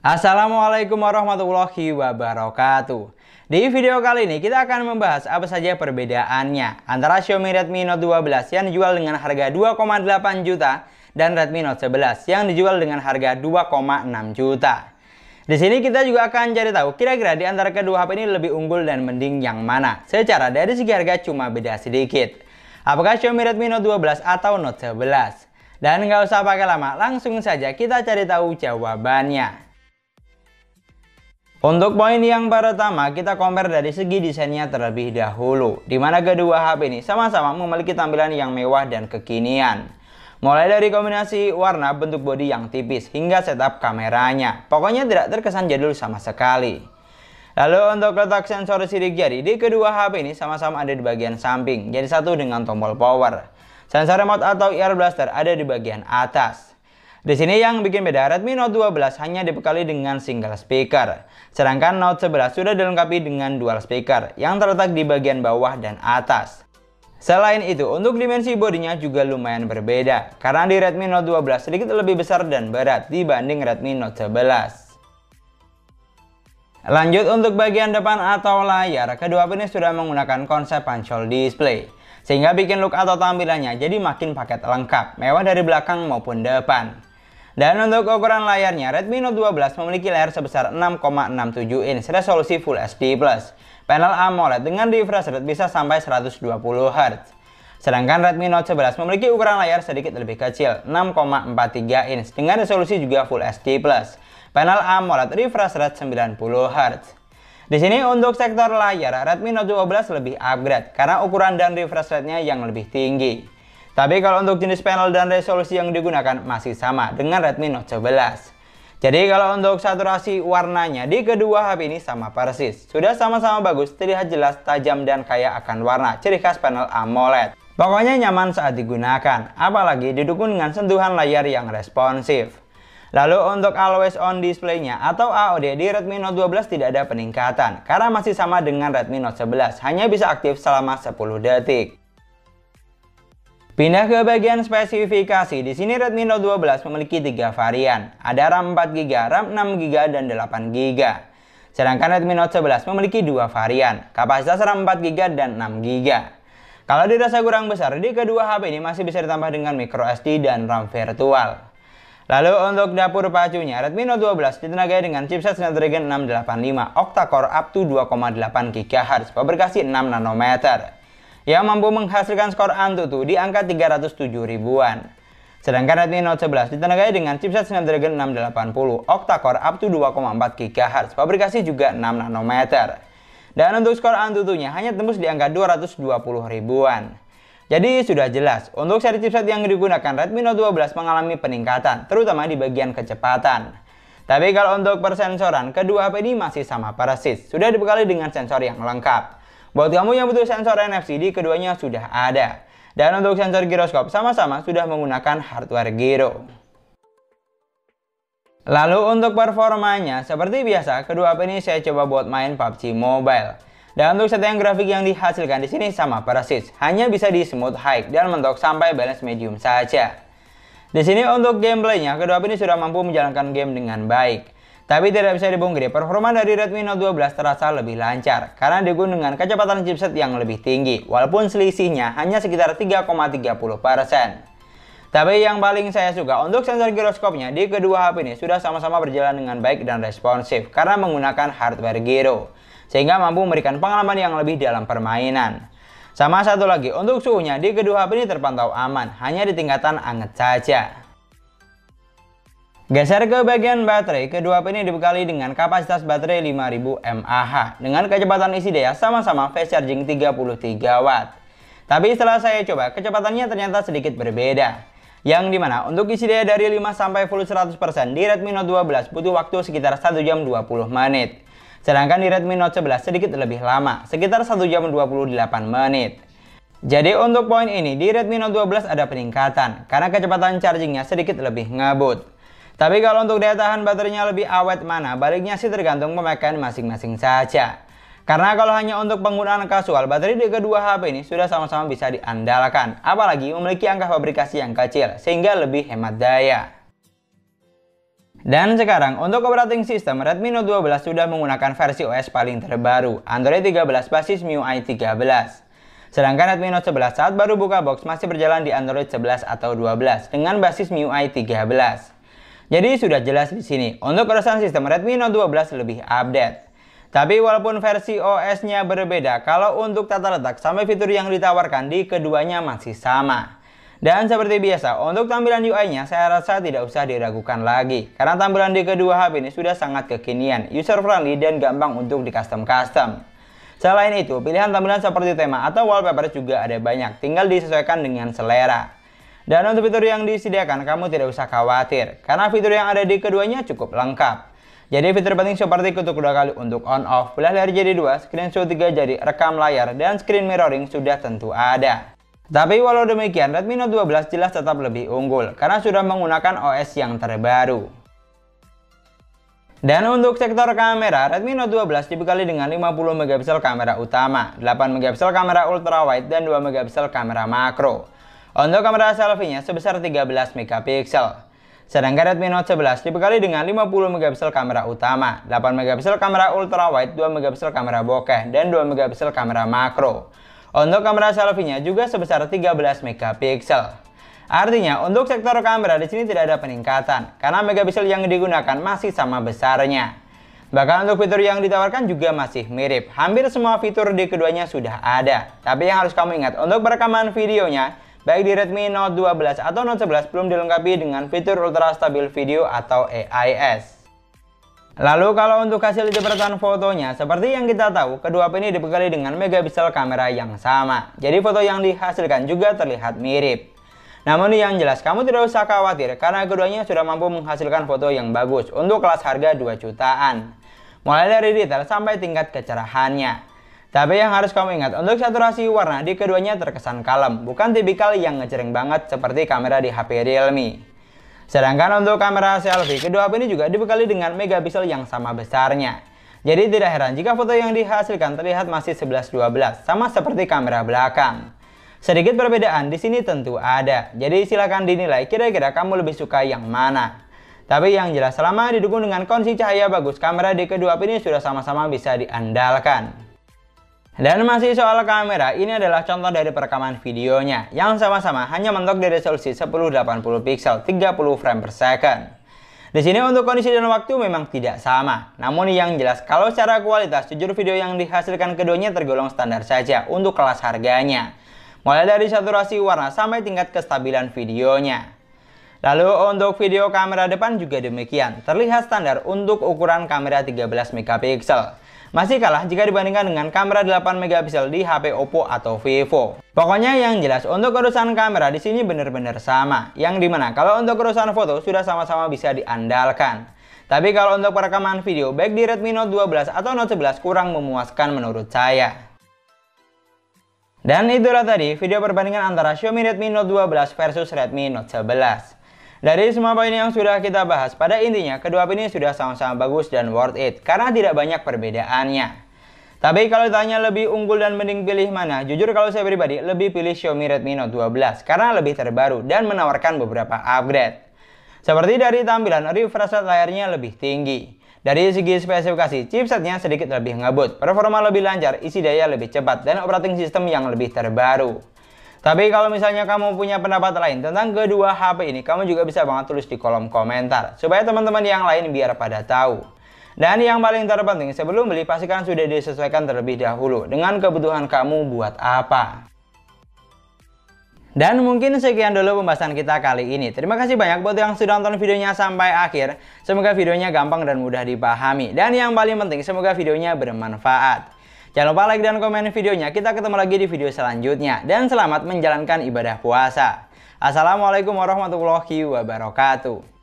Assalamualaikum warahmatullahi wabarakatuh. Di video kali ini kita akan membahas apa saja perbedaannya antara Xiaomi Redmi Note 12 yang dijual dengan harga 2,8 juta dan Redmi Note 11 yang dijual dengan harga 2,6 juta. Di sini kita juga akan cari tahu kira-kira di antara kedua HP ini lebih unggul dan mending yang mana. Secara dari segi harga cuma beda sedikit. Apakah Xiaomi Redmi Note 12 atau Note 11? Dan nggak usah pakai lama, langsung saja kita cari tahu jawabannya. Untuk poin yang pertama, kita compare dari segi desainnya terlebih dahulu, di mana kedua HP ini sama-sama memiliki tampilan yang mewah dan kekinian. Mulai dari kombinasi warna, bentuk bodi yang tipis, hingga setup kameranya. Pokoknya tidak terkesan jadul sama sekali. Lalu untuk letak sensor sidik jari di kedua HP ini sama-sama ada di bagian samping, jadi satu dengan tombol power. Sensor remote atau ear blaster ada di bagian atas. Di sini yang bikin beda, Redmi Note 12 hanya dibekali dengan single speaker. Sedangkan Note 11 sudah dilengkapi dengan dual speaker yang terletak di bagian bawah dan atas. Selain itu, untuk dimensi bodinya juga lumayan berbeda. Karena di Redmi Note 12 sedikit lebih besar dan berat dibanding Redmi Note 11. Lanjut untuk bagian depan atau layar, kedua HP ini sudah menggunakan konsep punch-hole display. Sehingga bikin look atau tampilannya jadi makin paket lengkap, mewah dari belakang maupun depan. Dan untuk ukuran layarnya, Redmi Note 12 memiliki layar sebesar 6,67 inch resolusi Full HD+. Panel AMOLED dengan refresh rate bisa sampai 120 Hz. Sedangkan Redmi Note 11 memiliki ukuran layar sedikit lebih kecil, 6,43 inch dengan resolusi juga Full HD+. Panel AMOLED refresh rate 90 Hz. Di sini untuk sektor layar, Redmi Note 12 lebih upgrade karena ukuran dan refresh rate-nya yang lebih tinggi. Tapi kalau untuk jenis panel dan resolusi yang digunakan masih sama dengan Redmi Note 11. Jadi kalau untuk saturasi warnanya di kedua HP ini sama persis. Sudah sama-sama bagus, terlihat jelas, tajam, dan kaya akan warna, ciri khas panel AMOLED. Pokoknya nyaman saat digunakan, apalagi didukung dengan sentuhan layar yang responsif. Lalu untuk Always On Display-nya atau AOD di Redmi Note 12 tidak ada peningkatan, karena masih sama dengan Redmi Note 11, hanya bisa aktif selama 10 detik. Pindah ke bagian spesifikasi, di sini Redmi Note 12 memiliki 3 varian. Ada RAM 4GB, RAM 6GB, dan 8GB. Sedangkan Redmi Note 11 memiliki 2 varian, kapasitas RAM 4GB dan 6GB. Kalau dirasa kurang besar, di kedua HP ini masih bisa ditambah dengan microSD dan RAM virtual. Lalu untuk dapur pacunya, Redmi Note 12 ditenagai dengan chipset Snapdragon 685 octa-core up to 2,8 GHz, fabrikasi 6 nanometer. Yang mampu menghasilkan skor Antutu di angka 307 ribuan. Sedangkan Redmi Note 11 ditenagai dengan chipset Snapdragon 680 octa-core up to 2,4 GHz, fabrikasi juga 6 nanometer. Dan untuk skor Antutunya hanya tembus di angka 220 ribuan. Jadi sudah jelas, untuk seri chipset yang digunakan Redmi Note 12 mengalami peningkatan, terutama di bagian kecepatan. Tapi kalau untuk persensoran, kedua HP ini masih sama persis, sudah dibekali dengan sensor yang lengkap. Buat kamu yang butuh sensor NFC, di keduanya sudah ada. Dan untuk sensor giroskop sama-sama sudah menggunakan hardware giro. Lalu untuk performanya, seperti biasa, kedua HP ini saya coba buat main PUBG Mobile. Dan untuk setting grafik yang dihasilkan di sini sama persis, hanya bisa di smooth high dan mentok sampai balance medium saja. Di sini untuk gameplaynya, kedua HP ini sudah mampu menjalankan game dengan baik. Tapi tidak bisa dipungkiri, performa dari Redmi Note 12 terasa lebih lancar karena didukung dengan kecepatan chipset yang lebih tinggi, walaupun selisihnya hanya sekitar 3,30%. Tapi yang paling saya suka untuk sensor giroskopnya di kedua HP ini sudah sama-sama berjalan dengan baik dan responsif karena menggunakan hardware giro, sehingga mampu memberikan pengalaman yang lebih dalam permainan. Sama satu lagi, untuk suhunya di kedua HP ini terpantau aman, hanya di tingkatan anget saja. Geser ke bagian baterai, kedua HP ini dibekali dengan kapasitas baterai 5000 mAh dengan kecepatan isi daya sama-sama fast charging 33 Watt. Tapi setelah saya coba, kecepatannya ternyata sedikit berbeda. Yang dimana untuk isi daya dari 5 sampai full 100% di Redmi Note 12 butuh waktu sekitar 1 jam 20 menit. Sedangkan di Redmi Note 11 sedikit lebih lama, sekitar 1 jam 28 menit. Jadi untuk poin ini di Redmi Note 12 ada peningkatan karena kecepatan chargingnya sedikit lebih ngebut. Tapi kalau untuk daya tahan baterainya lebih awet mana, baliknya sih tergantung pemakaian masing-masing saja. Karena kalau hanya untuk penggunaan kasual, baterai di kedua HP ini sudah sama-sama bisa diandalkan. Apalagi memiliki angka fabrikasi yang kecil, sehingga lebih hemat daya. Dan sekarang untuk operating system Redmi Note 12 sudah menggunakan versi OS paling terbaru, Android 13 basis MIUI 13. Sedangkan Redmi Note 11 saat baru buka box masih berjalan di Android 11 atau 12 dengan basis MIUI 13. Jadi sudah jelas di sini untuk urusan sistem Redmi Note 12 lebih update. Tapi walaupun versi OS-nya berbeda, kalau untuk tata letak sampai fitur yang ditawarkan di keduanya masih sama. Dan seperti biasa, untuk tampilan UI-nya saya rasa tidak usah diragukan lagi. Karena tampilan di kedua HP ini sudah sangat kekinian, user-friendly dan gampang untuk di custom-custom. Selain itu, pilihan tampilan seperti tema atau wallpaper juga ada banyak, tinggal disesuaikan dengan selera. Dan untuk fitur yang disediakan, kamu tidak usah khawatir, karena fitur yang ada di keduanya cukup lengkap. Jadi fitur penting seperti ketuk 2 kali untuk on-off, belah layar jadi 2, screenshot 3 jadi rekam layar, dan screen mirroring sudah tentu ada. Tapi walau demikian, Redmi Note 12 jelas tetap lebih unggul karena sudah menggunakan OS yang terbaru. Dan untuk sektor kamera, Redmi Note 12 dibekali dengan 50 megapiksel kamera utama, 8 megapiksel kamera ultrawide, dan 2 megapiksel kamera makro. Untuk kamera selfie-nya sebesar 13 megapiksel. Sedangkan Redmi Note 11 dibekali dengan 50 megapiksel kamera utama, 8 megapiksel kamera ultrawide, 2 megapiksel kamera bokeh, dan 2 megapiksel kamera makro. Untuk kamera selfie-nya juga sebesar 13 megapiksel. Artinya untuk sektor kamera di sini tidak ada peningkatan karena megapiksel yang digunakan masih sama besarnya. Bahkan untuk fitur yang ditawarkan juga masih mirip. Hampir semua fitur di keduanya sudah ada. Tapi yang harus kamu ingat untuk perekaman videonya, baik di Redmi Note 12 atau Note 11 belum dilengkapi dengan fitur ultra stabil video atau AIS. Lalu kalau untuk hasil jepretan fotonya, seperti yang kita tahu, kedua HP ini dibekali dengan megapiksel kamera yang sama. Jadi foto yang dihasilkan juga terlihat mirip. Namun yang jelas kamu tidak usah khawatir karena keduanya sudah mampu menghasilkan foto yang bagus untuk kelas harga 2 jutaan. Mulai dari detail sampai tingkat kecerahannya. Tapi yang harus kamu ingat untuk saturasi warna di keduanya terkesan kalem, bukan tipikal yang ngejreng banget seperti kamera di HP Realme. Sedangkan untuk kamera selfie, kedua HP ini juga dibekali dengan megapiksel yang sama besarnya. Jadi tidak heran jika foto yang dihasilkan terlihat masih 11-12, sama seperti kamera belakang. Sedikit perbedaan di sini tentu ada, jadi silakan dinilai kira-kira kamu lebih suka yang mana. Tapi yang jelas selama didukung dengan kondisi cahaya bagus, kamera di kedua HP ini sudah sama-sama bisa diandalkan. Dan masih soal kamera, ini adalah contoh dari perekaman videonya yang sama-sama hanya mentok di resolusi 1080 pixel 30 frame per second. Di sini untuk kondisi dan waktu memang tidak sama. Namun yang jelas kalau secara kualitas jujur video yang dihasilkan keduanya tergolong standar saja untuk kelas harganya. Mulai dari saturasi warna sampai tingkat kestabilan videonya. Lalu untuk video kamera depan juga demikian, terlihat standar untuk ukuran kamera 13 megapiksel. Masih kalah jika dibandingkan dengan kamera 8 megapiksel di HP Oppo atau Vivo. Pokoknya yang jelas untuk urusan kamera di sini benar-benar sama, yang dimana kalau untuk urusan foto sudah sama-sama bisa diandalkan. Tapi kalau untuk perekaman video baik di Redmi Note 12 atau Note 11 kurang memuaskan menurut saya. Dan itulah tadi video perbandingan antara Xiaomi Redmi Note 12 versus Redmi Note 11. Dari semua poin yang sudah kita bahas, pada intinya kedua HP ini sudah sama-sama bagus dan worth it karena tidak banyak perbedaannya. Tapi kalau ditanya lebih unggul dan mending pilih mana, jujur kalau saya pribadi lebih pilih Xiaomi Redmi Note 12 karena lebih terbaru dan menawarkan beberapa upgrade. Seperti dari tampilan, refresh rate layarnya lebih tinggi. Dari segi spesifikasi, chipsetnya sedikit lebih ngebut, performa lebih lancar, isi daya lebih cepat, dan operating system yang lebih terbaru. Tapi kalau misalnya kamu punya pendapat lain tentang kedua HP ini, kamu juga bisa banget tulis di kolom komentar, supaya teman-teman yang lain biar pada tahu. Dan yang paling terpenting, sebelum beli pastikan sudah disesuaikan terlebih dahulu dengan kebutuhan kamu buat apa. Dan mungkin sekian dulu pembahasan kita kali ini. Terima kasih banyak buat yang sudah nonton videonya sampai akhir. Semoga videonya gampang dan mudah dipahami. Dan yang paling penting, semoga videonya bermanfaat. Jangan lupa like dan komen videonya. Kita ketemu lagi di video selanjutnya. Dan selamat menjalankan ibadah puasa. Assalamualaikum warahmatullahi wabarakatuh.